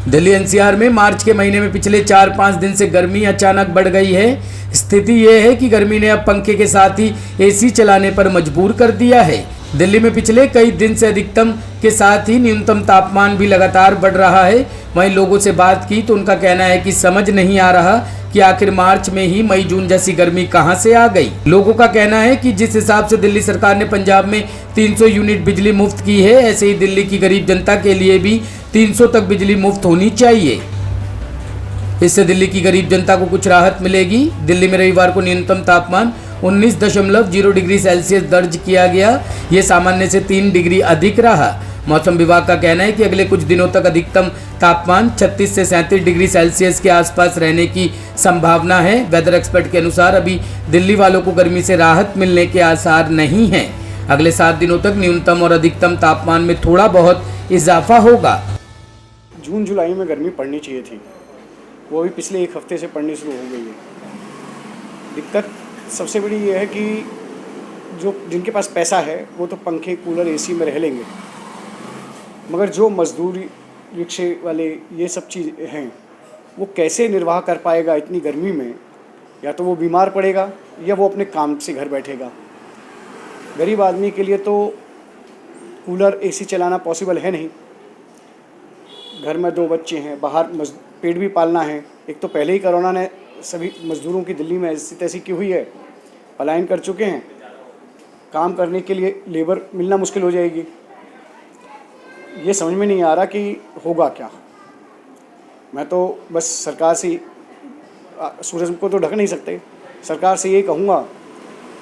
Delhi NCR में मार्च के महीने में पिछले 4-5 दिन से गर्मी अचानक बढ़ गई है। स्थिति ये है कि गर्मी ने अब पंखे के साथ ही एसी चलाने पर मजबूर कर दिया है। दिल्ली में पिछले कई दिन से अधिकतम के साथ ही न्यूनतम तापमान भी लगातार बढ़ रहा है। वहीं लोगों से बात की तो उनका कहना है कि समझ नहीं आ रहा कि आखिर मार्च में ही मई जून जैसी गर्मी कहां से आ गई। लोगों का कहना है कि जिस हिसाब से दिल्ली सरकार ने पंजाब में 300 यूनिट बिजली मुफ्त की है, ऐसे ही दिल्ली की गरीब जनता के लिए भी 300 तक बिजली मुफ्त होनी चाहिए। इससे दिल्ली की गरीब जनता को कुछ राहत मिलेगी। दिल्ली में रविवार को न्यूनतम तापमान 19.0 डिग्री सेल्सियस दर्ज किया गया। ये सामान्य से 3 डिग्री अधिक रहा। मौसम विभाग का कहना है कि अगले कुछ दिनों तक अधिकतम तापमान 36 से 37 डिग्री सेल्सियस के आसपास रहने की संभावना है। वेदर एक्सपर्ट के अनुसार अभी दिल्ली वालों को गर्मी से राहत मिलने के आसार नहीं हैं। अगले 7 दिनों तक न्यूनतम और अधिकतम तापमान में थोड़ा बहुत इजाफा होगा। जून जुलाई में गर्मी पड़नी चाहिए थी, वो भी पिछले एक हफ्ते से पड़नी शुरू हो गई है। दिक्कत सबसे बड़ी ये है कि जो जिनके पास पैसा है वो तो पंखे कूलर एसी में रह लेंगे, मगर जो मजदूरी रिक्शे वाले ये सब चीज़ हैं वो कैसे निर्वाह कर पाएगा इतनी गर्मी में। या तो वो बीमार पड़ेगा या वो अपने काम से घर बैठेगा। गरीब आदमी के लिए तो कूलर एसी चलाना पॉसिबल है नहीं। घर में 2 बच्चे हैं, बाहर पेट भी पालना है। एक तो पहले ही कोरोना ने सभी मज़दूरों की दिल्ली में ऐसी तैसी की हुई है, पलायन कर चुके हैं। काम करने के लिए लेबर मिलना मुश्किल हो जाएगी। ये समझ में नहीं आ रहा कि होगा क्या। मैं तो बस सरकार से, सूरज को तो ढक नहीं सकते, सरकार से यही कहूँगा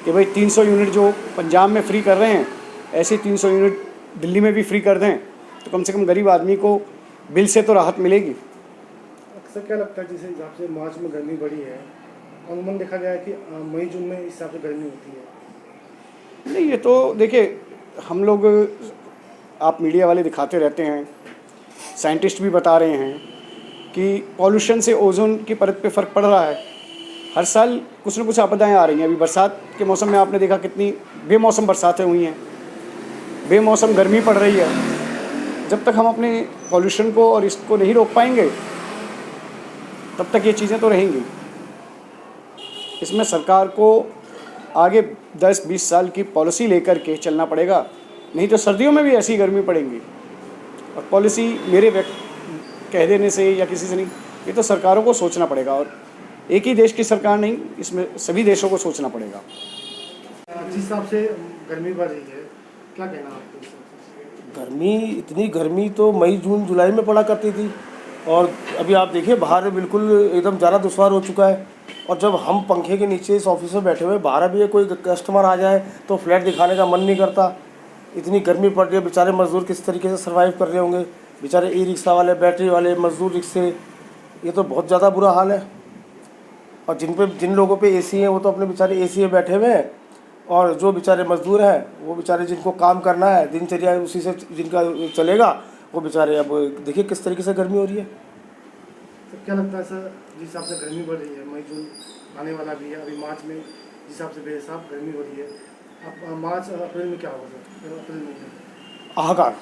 कि भाई 300 यूनिट जो पंजाब में फ्री कर रहे हैं, ऐसे 300 यूनिट दिल्ली में भी फ्री कर दें तो कम से कम गरीब आदमी को बिल से तो राहत मिलेगी। अक्सर क्या लगता है जिस हिसाब से मार्च में गर्मी बढ़ी है, अमूमन देखा गया है कि मई जून में इस हिसाब से गर्मी होती है। नहीं, ये तो देखिए, हम लोग, आप मीडिया वाले दिखाते रहते हैं, साइंटिस्ट भी बता रहे हैं कि पॉल्यूशन से ओजोन की परत पे फ़र्क पड़ रहा है। हर साल कुछ न कुछ आपदाएं आ रही हैं। अभी बरसात के मौसम में आपने देखा कितनी बेमौसम बरसातें हुई हैं, बेमौसम गर्मी पड़ रही है। जब तक हम अपने पॉल्यूशन को और इसको नहीं रोक पाएंगे तब तक ये चीज़ें तो रहेंगी। इसमें सरकार को आगे 10-20 साल की पॉलिसी लेकर के चलना पड़ेगा, नहीं तो सर्दियों में भी ऐसी गर्मी पड़ेंगी। और पॉलिसी मेरे कह देने से या किसी से नहीं, ये तो सरकारों को सोचना पड़ेगा। और एक ही देश की सरकार नहीं, इसमें सभी देशों को सोचना पड़ेगा। जिस हिसाब से गर्मी बढ़ रही है, क्या कहना है आपको? गर्मी, इतनी गर्मी तो मई जून जुलाई में पड़ा करती थी और अभी आप देखिए बाहर बिल्कुल एकदम जाना दुश्वार हो चुका है। और जब हम पंखे के नीचे इस ऑफिस में बैठे हुए, बाहर भी कोई कस्टमर आ जाए तो फ्लैट दिखाने का मन नहीं करता। इतनी गर्मी पड़ रही है, बेचारे मज़दूर किस तरीके से सर्वाइव कर रहे होंगे, बेचारे ई रिक्शा वाले, बैटरी वाले, मज़दूर रिक्शे, ये तो बहुत ज़्यादा बुरा हाल है। और जिन लोगों पे एसी है वो तो अपने बेचारे एसी में बैठे हुए हैं, और जो बेचारे मज़दूर हैं वो बेचारे जिनको काम करना है, दिनचर्या उसी से जिनका चलेगा, वो बेचारे अब देखिए किस तरीके से गर्मी हो रही है। तो क्या लगता है सर, जिस हिसाब से गर्मी बढ़ रही है, मई जून आने वाला भी है, अभी मार्च में जिस हिसाब से बेहिसाब गर्मी हो रही है, अब मार्च और अप्रैल में क्या होगा सर? अप्रैल में हाहाकार,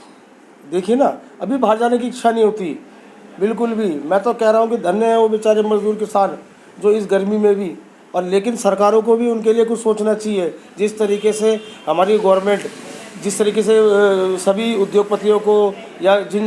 देखिए ना, अभी बाहर जाने की इच्छा नहीं होती बिल्कुल भी। मैं तो कह रहा हूँ कि धन्य है वो बेचारे मजदूर किसान जो इस गर्मी में भी, और लेकिन सरकारों को भी उनके लिए कुछ सोचना चाहिए। जिस तरीके से हमारी गवर्नमेंट जिस तरीके से सभी उद्योगपतियों को या जिन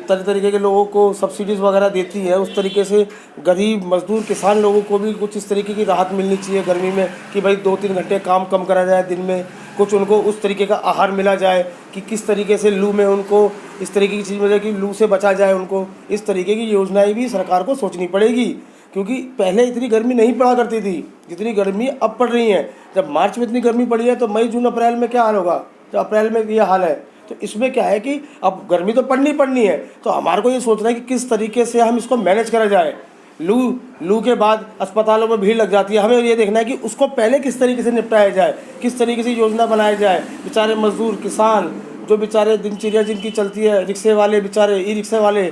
तरीके के लोगों को सब्सिडीज़ वगैरह देती है, उस तरीके से गरीब मजदूर किसान लोगों को भी कुछ इस तरीके की राहत मिलनी चाहिए गर्मी में, कि भाई 2-3 घंटे काम कम करा जाए दिन में, कुछ उनको उस तरीके का आहार मिला जाए कि किस तरीके से लू में उनको इस तरीके की चीज़ मिले कि लू से बचा जाए उनको। इस तरीके की योजनाएं भी सरकार को सोचनी पड़ेगी, क्योंकि पहले इतनी गर्मी नहीं पड़ा करती थी जितनी गर्मी अब पड़ रही है। जब मार्च में इतनी गर्मी पड़ी है तो मई जून अप्रैल में क्या हाल होगा? तो अप्रैल में ये हाल है। तो इसमें क्या है कि अब गर्मी तो पड़नी है, तो हमारे को ये सोचना है कि किस तरीके से हम इसको मैनेज करा जाए। लू के बाद अस्पतालों में भीड़ लग जाती है, हमें ये देखना है कि उसको पहले किस तरीके से निपटाया जाए, किस तरीके से योजना बनाई जाए। बेचारे मजदूर किसान जो बेचारे दिनचर्या जिनकी चलती है, रिक्शे वाले बेचारे, ई रिक्शे वाले,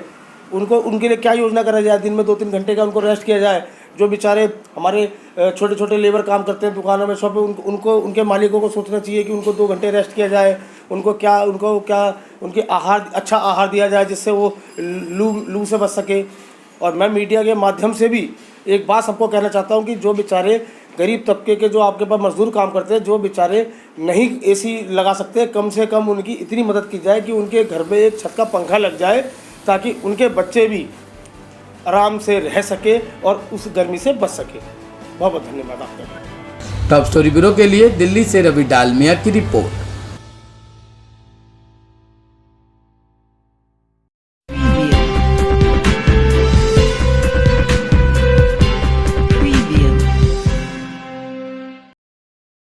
उनके लिए क्या योजना करा जाए, दिन में 2-3 घंटे का उनको रेस्ट किया जाए। जो बेचारे हमारे छोटे छोटे लेबर काम करते हैं दुकानों में, सब उनको उनके मालिकों को सोचना चाहिए कि उनको 2 घंटे रेस्ट किया जाए। उनको क्या उनके आहार, अच्छा आहार दिया जाए जिससे वो लू से बच सके। और मैं मीडिया के माध्यम से भी एक बात सबको कहना चाहता हूँ कि जो बेचारे गरीब तबके के जो आपके पास मजदूर काम करते हैं, जो बेचारे नहीं एसी लगा सकते, कम से कम उनकी इतनी मदद की जाए कि उनके घर में एक छत का पंखा लग जाए, ताकि उनके बच्चे भी आराम से रह सके और उस गर्मी से बच सके। बहुत बहुत धन्यवाद आपका। टॉप स्टोरी ब्यूरो के लिए दिल्ली से रवि डालमिया की रिपोर्ट।